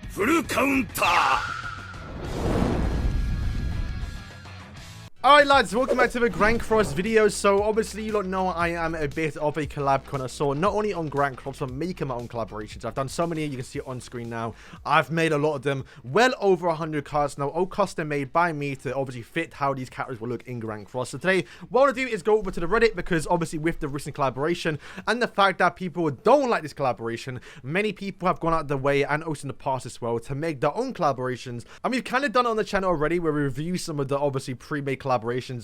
フルカウンター Alright lads, welcome back to the Grand Cross video. So obviously you don't know I am a bit of a collab connoisseur, not only on Grand Cross but making my own collaborations. I've done so many, you can see it on screen now. I've made a lot of them, well over 100 cards now, all custom made by me to obviously fit how these characters will look in Grand Cross. So today, what I want to do is go over to the Reddit, because obviously with the recent collaboration and the fact that people don't like this collaboration, many people have gone out of their way, and also in the past as well, to make their own collaborations. And we've kind of done it on the channel already, where we review some of the obviously pre-made collaborations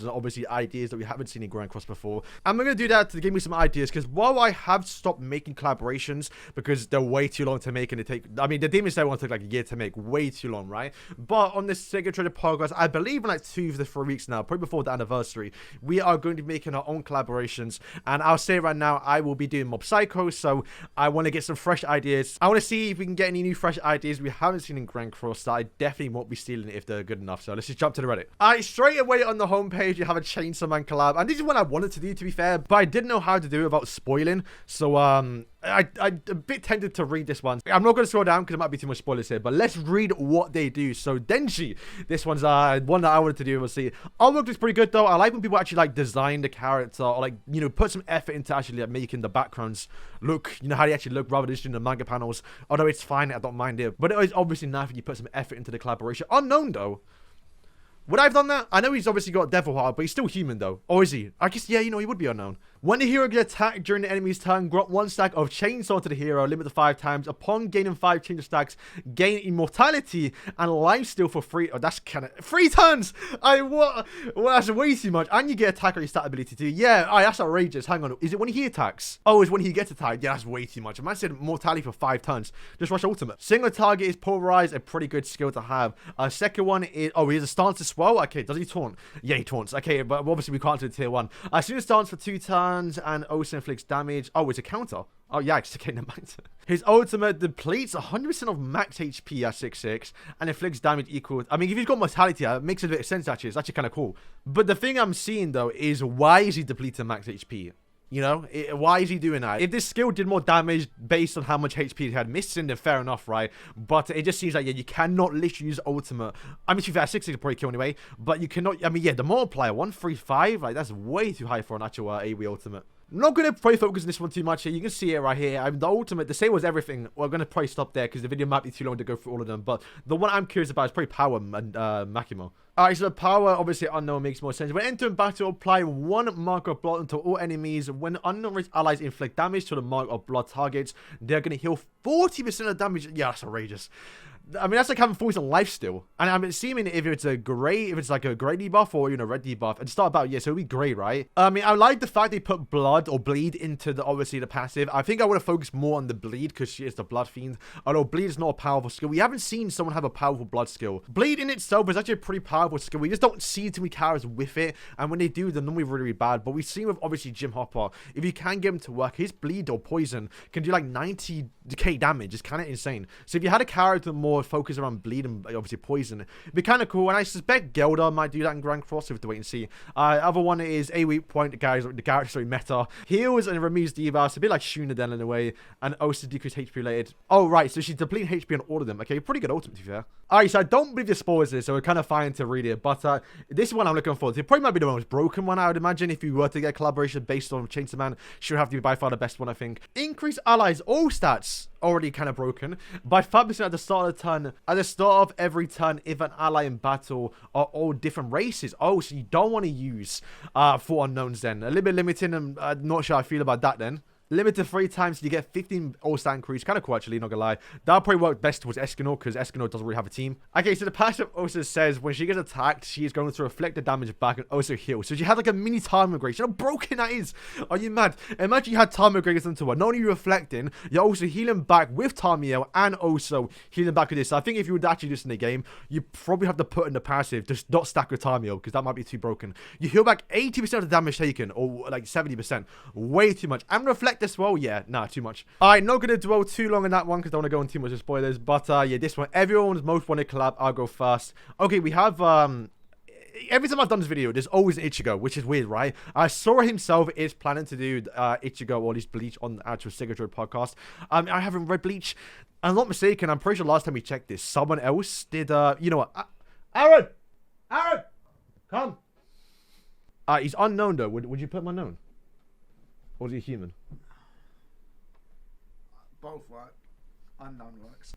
and obviously ideas that we haven't seen in Grand Cross before. I'm going to do that to give me some ideas, because while I have stopped making collaborations because they're way too long to make, and the Demon Slayer one took like a year to make, way too long, right? But on this Sega Trader podcast, I believe in like 2 to 3 weeks now, probably before the anniversary, we are going to be making our own collaborations. And I'll say right now, I will be doing Mob Psycho, so I want to get some fresh ideas. I want to see if we can get any new fresh ideas we haven't seen in Grand Cross that I definitely won't be stealing if they're good enough. So let's just jump to the Reddit. Alright, straight away on the homepage you have a Chainsaw Man collab, and this is what I wanted to do, to be fair, but I didn't know how to do it without spoiling. So I'm a bit tempted to read this one. I'm not going to scroll down because there might be too much spoilers here, but let's read what they do. So Denji, this one's one that I wanted to do. We'll see. Artwork is pretty good though. I like when people actually like design the character, or like, you know, put some effort into actually like making the backgrounds look, you know, how they actually look, rather than just in the manga panels. Although it's fine, I don't mind it, but it is obviously nice when you put some effort into the collaboration. Unknown though. Would I have done that? I know he's obviously got devil heart, but he's still human though. Or is he? I guess, yeah, you know, he would be unknown. When the hero gets attacked during the enemy's turn, grant 1 stack of chainsaw to the hero, limit to 5 times. Upon gaining 5 chainsaw stacks, gain immortality and lifesteal for free. Oh, that's kind of 3 turns. Well, that's way too much. And you get attack or your stat ability too. Yeah, that's outrageous. Hang on, is it when he attacks? Oh, it's when he gets attacked. Yeah, that's way too much. I said mortality for 5 turns. Just rush ultimate. Single target is pulverized, a pretty good skill to have. Second one is, oh, he has a stance as well. Okay, does he taunt? Yeah, he taunts. Okay, but obviously we can't do tier 1. Soon as stance for 2 turns and also inflicts damage. Oh, it's a counter. Oh, yeah, it's okay, never mind. His ultimate depletes 100% of max HP at 6/6 and inflicts damage equal. I mean, if he's got mortality, it makes a bit of sense actually. It's actually kind of cool. But the thing I'm seeing though is, why is he depleting max HP? You know, why is he doing that? If this skill did more damage based on how much HP he had missing, then fair enough, right? But it just seems like, yeah, you cannot literally use ultimate. I mean, to be fair, 6/6 is probably kill anyway, but you cannot. I mean, yeah, the multiplier 135, like that's way too high for an actual AoE ultimate. I'm not going to probably focus on this one too much here. You can see it right here. The ultimate, the same was everything. We're going to probably stop there because the video might be too long to go through all of them. But the one I'm curious about is probably Power and Makimo. Alright, so the power, obviously unknown, makes more sense. When entering battle, apply 1 mark of blood until all enemies. When unknown race allies inflict damage to the mark of blood targets, they're going to heal 40% of damage. Yeah, that's outrageous. I mean, that's like having 40% life still. And I'm assuming if it's a gray, if it's like a gray debuff or, you know, red debuff, and start about, yeah, so it'll be gray, right? I mean, I like the fact they put blood or bleed into the, obviously, the passive. I think I want to focus more on the bleed because she is the blood fiend. Although bleed is not a powerful skill. We haven't seen someone have a powerful blood skill. Bleed in itself is actually a pretty powerful skill. We just don't see too many characters with it. And when they do, they're normally really, really bad. But we've seen with, obviously, Jim Hopper, if you can get him to work, his bleed or poison can do like 90k damage. It's kind of insane. So if you had a character more focused around bleed and obviously poison, it'd be kind of cool. And I suspect Gelda might do that in Grand Cross. We have to wait and see. Other one is a weak point. The character meta heals and removes debuffs, a bit like Shuna then in a way, and also decrease HP related. Oh right, so she's depleting HP on all of them. Okay, pretty good ultimate to be fair. Alright, so I don't believe the spoilers this, so we're kind of fine to read it. But this one I'm looking forward to. It probably might be the most broken one, I would imagine. If you were to get a collaboration based on Chainsaw Man, should have to be by far the best one, I think. Increase allies all stats. Already kind of broken by 5% at the start of the turn. At the start of every turn, if an ally in battle are all different races. Oh, so you don't want to use 4 unknowns then. A little bit limiting, and I'm not sure how I feel about that then. Limited 3 times, you get 15 all-star increase. Kind of cool, actually, not gonna lie. That'll probably work best towards Escanor, because Escanor doesn't really have a team. Okay, so the passive also says when she gets attacked, she is going to reflect the damage back and also heal. So she had like a mini time migration. How broken that is. Are you mad? Imagine you had time migration into her. Not only reflecting, you're also healing back with Tamiel and also healing back with this. So I think if you would actually do this in the game, you probably have to put in the passive, just not stack with Tamiel, because that might be too broken. You heal back 80% of the damage taken, or like 70%. Way too much. And reflect as well. Yeah, nah, too much. Alright, not gonna dwell too long on that one because I don't want to go on too much of spoilers. But yeah, this one, everyone's most wanted collab. I'll go first. Okay, we have every time I've done this video, there's always an Ichigo, which is weird, right? Sora himself is planning to do Ichigo or at least Bleach on the actual Signature podcast. I haven't read Bleach. I'm not mistaken, I'm pretty sure last time we checked this, someone else did, you know what? Aaron! Aaron! Come! He's unknown, though. Would you put him unknown? Or is he human? Both work. Unknown works.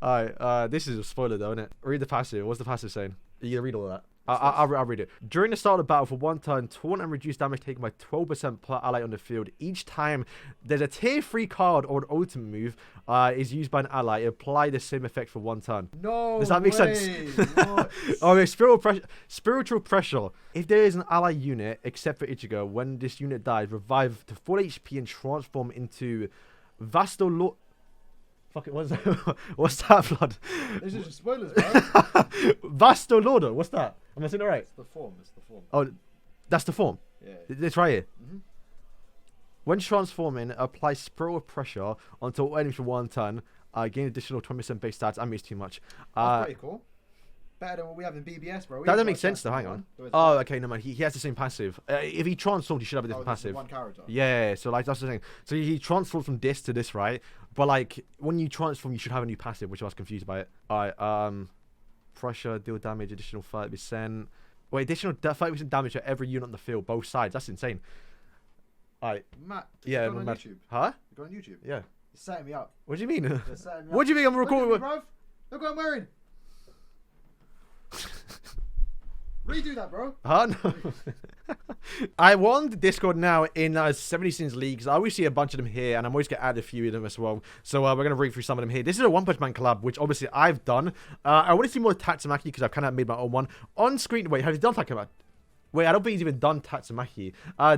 Alright, this is a spoiler, though, isn't it? Read the passive. What's the passive saying? Are you gonna read all of that? I'll read it. During the start of the battle, for 1 turn, taunt and reduce damage taken by 12% per ally on the field. Each time there's a tier 3 card or an ultimate move is used by an ally, apply the same effect for 1 turn. No. Does that make sense? Okay, spiritual pressure. If there is an ally unit, except for Ichigo, when this unit dies, revive to full HP and transform into Vastolord. Fuck it, what's that, blood? This is just spoilers, bro. Vastolordo, what's that? Am I saying it right? It's the form. Oh, that's the form? Yeah. It's right here. When transforming, apply spiritual pressure until all enemies for 1 turn. Gain additional 20% base stats. I mean, it's too much. That's pretty cool. Better than what we have in BBS, bro. That doesn't make sense, though. Hang on. Oh, okay, no, man. He has the same passive. If he transformed, he should have a different passive. One character. Yeah, so, like, that's the thing. So he transformed from this to this, right? But, like, when you transform, you should have a new passive, which I was confused by it. Alright, pressure, deal damage, additional 30%. Wait, additional 30% damage to every unit on the field, both sides. That's insane. Alright. Matt, yeah, on YouTube. Huh? You go on YouTube. Yeah. You're setting me up. What do you mean? What do you mean I'm recording? Look, bro. Look what I'm wearing. Redo that, bro. Huh? No. I won the Discord now in 70 Sins Leagues. I always see a bunch of them here, and I'm always going to add a few of them as well. So we're going to read through some of them here. This is a One Punch Man collab, which obviously I've done. I want to see more Tatsumaki because I've kind of made my own one. On screen, wait, have you done Tatsumaki? Wait, I don't think he's even done Tatsumaki.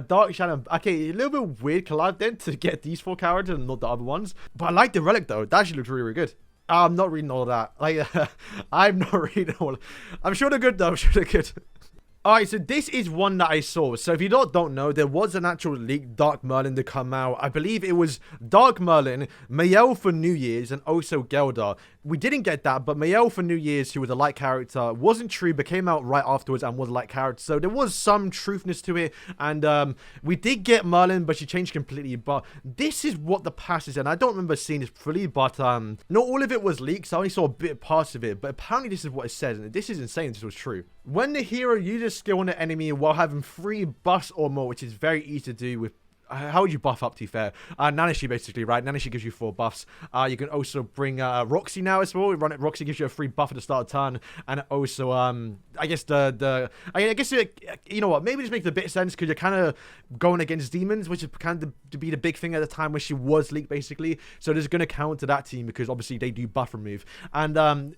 Dark Shadow. Okay, a little bit weird collab then to get these 4 characters and not the other ones. But I like the relic though. That actually looks really, really good. I'm not reading all of that. Like, I'm not reading all. I'm sure they're good though. I'm sure they're good. Alright, so this is one that I saw. So if you don't know, there was an actual leaked Dark Merlin to come out. I believe it was Dark Merlin, Mayel for New Year's, and also Gelda. We didn't get that, but Mayel for New Year's, who was a light character, wasn't true, but came out right afterwards and was a light character. So there was some truthness to it. And we did get Merlin, but she changed completely. But this is what the pass is. And I don't remember seeing this fully, but not all of it was leaked. So I only saw a bit parts of it. But apparently this is what it says. And this is insane if this was true. When the hero uses skill on the enemy while having 3 buffs or more, which is very easy to do with. How would you buff up, to be fair? Nanashi, basically, right? Nanashi gives you 4 buffs. You can also bring Roxy now as well. Roxy gives you a free buff at the start of turn. And also, I guess you know what? Maybe this makes a bit of sense because you're kind of going against demons, which is kind of to be the big thing at the time where she was leaked, basically. So this is going to count to that team because obviously they do buff remove. And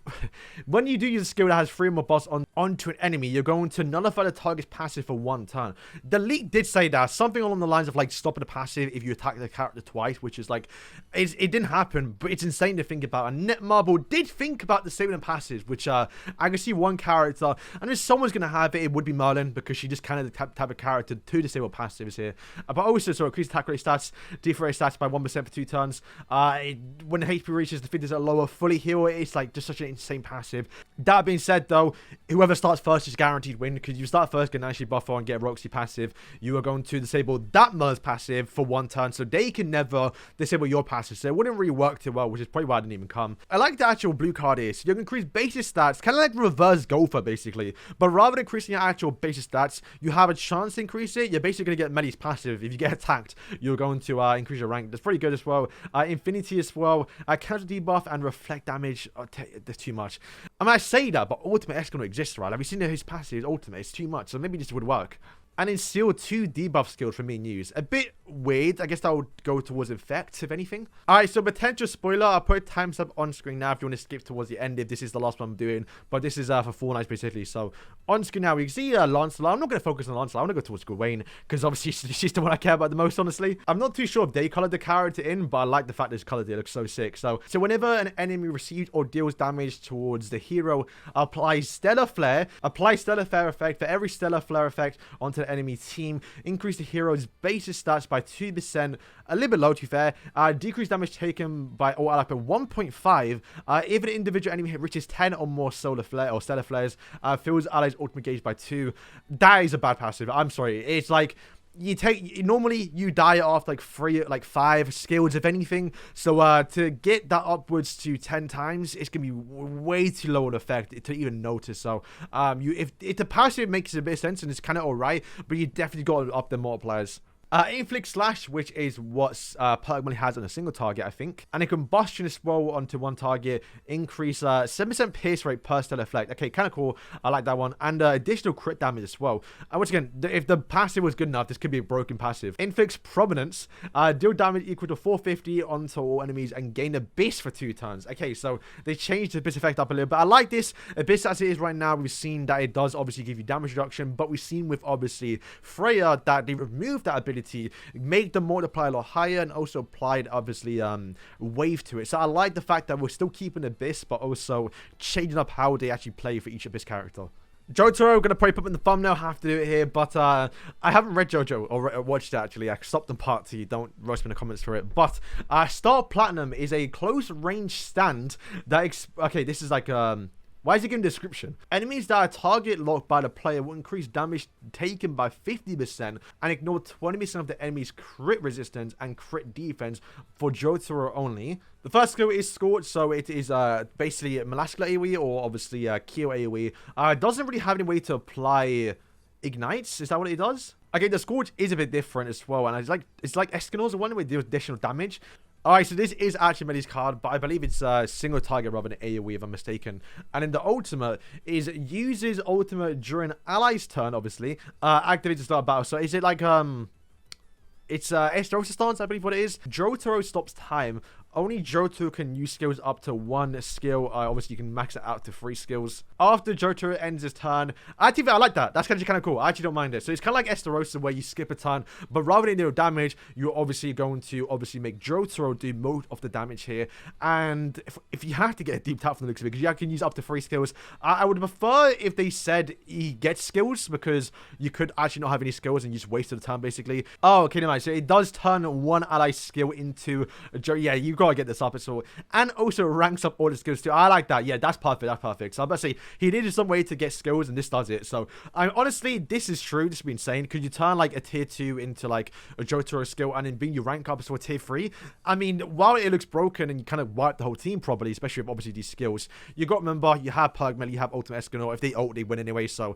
when you do use a skill that has 3 or more buffs onto an enemy, you're going to nullify the target's passive for 1 turn. The leak did say that. Something along the lines of like stopping the passive if you attack the character twice, which is like, it didn't happen, but it's insane to think about. And Netmarble did think about the saving the passives, which I can see one character, and if someone's going to have it, it would be Merlin, because she just kind of the type of character to disable passives here. But also, so increase attack rate stats, defray stats by 1% for 2 turns. When the HP reaches the 50% lower, fully heal, it's like just such an insane passive. That being said, though, whoever starts first is guaranteed win, because you start first, can actually buff on, get a Roxy passive. You are going to disable that Mer's passive for 1 turn, so they can never disable your passive, so it wouldn't really work too well, which is probably why I didn't even come. I like the actual blue card is, you can increase basic stats, kind of like reverse Gopher, basically, but rather than increasing your actual basic stats, you have a chance to increase it. You're basically going to get Melly's passive. If you get attacked, you're going to increase your rank. That's pretty good as well. Infinity as well, counter debuff and reflect damage. That's too much. I mean, I say that, but Ultimate X gonna exist, right? Have you seen his passive? Ultimate, it's too much, so maybe this would work. And in Seal, 2 debuff skills for me and use. A bit weird. I guess that would go towards effects, if anything. Alright, so potential spoiler. I'll put timestamp on screen now if you want to skip towards the end, if this is the last one I'm doing. But this is for 4 nights specifically. So on screen now, we can see Lancelot. I'm not going to focus on Lancelot. I'm going to go towards Gawain, because obviously she's the one I care about the most, honestly. I'm not too sure if they colored the character in, but I like the fact this color did look so sick. So whenever an enemy receives or deals damage towards the hero, apply Stellar Flare. Apply Stellar Flare effect for every Stellar Flare effect onto the enemy team. Increase the hero's basic stats by 2%, a little bit low to be fair. Decrease damage taken by all allies by 1.5. If an individual enemy hit reaches 10 or more solar flare or stellar flares, fills allies ultimate gauge by 2. That is a bad passive. I'm sorry. It's like, normally you die off like 5 skills if anything. So to get that upwards to 10 times, it's gonna be way too low an effect to even notice. So if the passive makes a bit of sense and it's kind of alright, but you definitely got to up the multipliers. Inflict Slash, which is what perk Merlin has on a single target, I think. And a combustion as well onto one target. Increase 7% pierce rate per stellar effect. Okay, kind of cool. I like that one. And additional crit damage as well. And once again, if the passive was good enough, this could be a broken passive. Inflicts Prominence. Deal damage equal to 450 onto all enemies and gain Abyss for 2 turns. Okay, so they changed the Abyss effect up a little bit. I like this. Abyss as it is right now, we've seen that it does obviously give you damage reduction. But we've seen with obviously Freya that they removed that ability, make the multiplier a lot higher, and also applied obviously wave to it. So I like the fact that we're still keeping Abyss, but also changing up how they actually play for each Abyss character. Jotaro, gonna probably put up in the thumbnail, have to do it here, but I haven't read JoJo or watched it actually. I stopped in part 2, don't roast me in the comments for it. But Star Platinum is a close range stand that okay, this is like why is it giving description? Enemies that are target locked by the player will increase damage taken by 50% and ignore 20% of the enemy's crit resistance and crit defense for Jotaro only. The first skill is Scorch, so it is basically Molascular AoE or obviously Kyo AoE. It doesn't really have any way to apply ignites. Is that what it does? Okay, the Scorch is a bit different as well, and it's like Escanors, one with additional damage. Alright, so this is actually Melly's card, but I believe it's a single target rather than AoE if I'm mistaken. And then the ultimate is uses ultimate during ally's turn, obviously. Activates to start battle. So is it like it's Esterosa stance, I believe what it is. Jotaro stops time. Only Jotaro can use skills up to 1 skill. Obviously, you can max it out to 3 skills. After Jotaro ends his turn, actually, I like that. That's kind of cool. I actually don't mind it. So it's kind of like Esterosa where you skip a turn, but rather than deal damage, you're obviously going to make Jotaro do most of the damage here. And if you have to get a deep tap from the looks of it, because you can use up to 3 skills, I would prefer if they said he gets skills, because you could actually not have any skills and you just wasted the turn basically. Oh, okay, nice. So it does turn one ally skill into yeah, you gotta get this up as well, and also ranks up all the skills too. I like that. Yeah, that's perfect. That's perfect. So I'm about to say he needed some way to get skills, and this does it. So honestly, this is true. This would be insane. Could you turn like a tier 2 into like a Jotaro skill and then bring your rank up to a tier 3? I mean, while it looks broken and you kind of wipe the whole team probably, especially with obviously these skills, you got to remember you have Pugmel, you have Ultimate Escanor. If they ult, they win anyway. So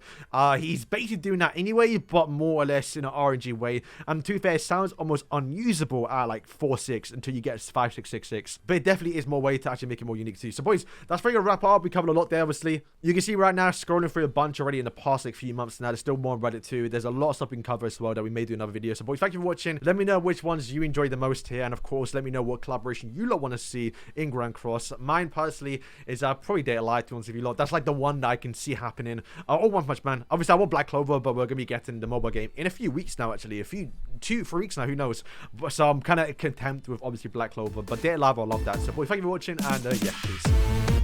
he's basically doing that anyway, but more or less in an RNG way. And to be fair, it sounds almost unusable at like 4-6 until you get 5-6-6-6. But it definitely is more way to actually make it more unique too. So boys, that's pretty good wrap up. We covered a lot there, obviously. You can see right now, scrolling through a bunch already in the past like few months now. There's still more on Reddit too. There's a lot of stuff we can cover as well that we may do another video. So boys, thank you for watching. Let me know which ones you enjoy the most here. And of course, let me know what collaboration you lot want to see in Grand Cross. Mine personally is probably Data Light, to be honest with you lot. That's like the one that I can see happening. Or One Punch Man. Obviously, I want Black Clover, but we're going to be getting the mobile game in a few weeks now, actually. 2-3 weeks now, who knows. So I'm kind of content with obviously Black Clover. But Data Live, I love that. So boys, thank you for watching, and yeah, peace.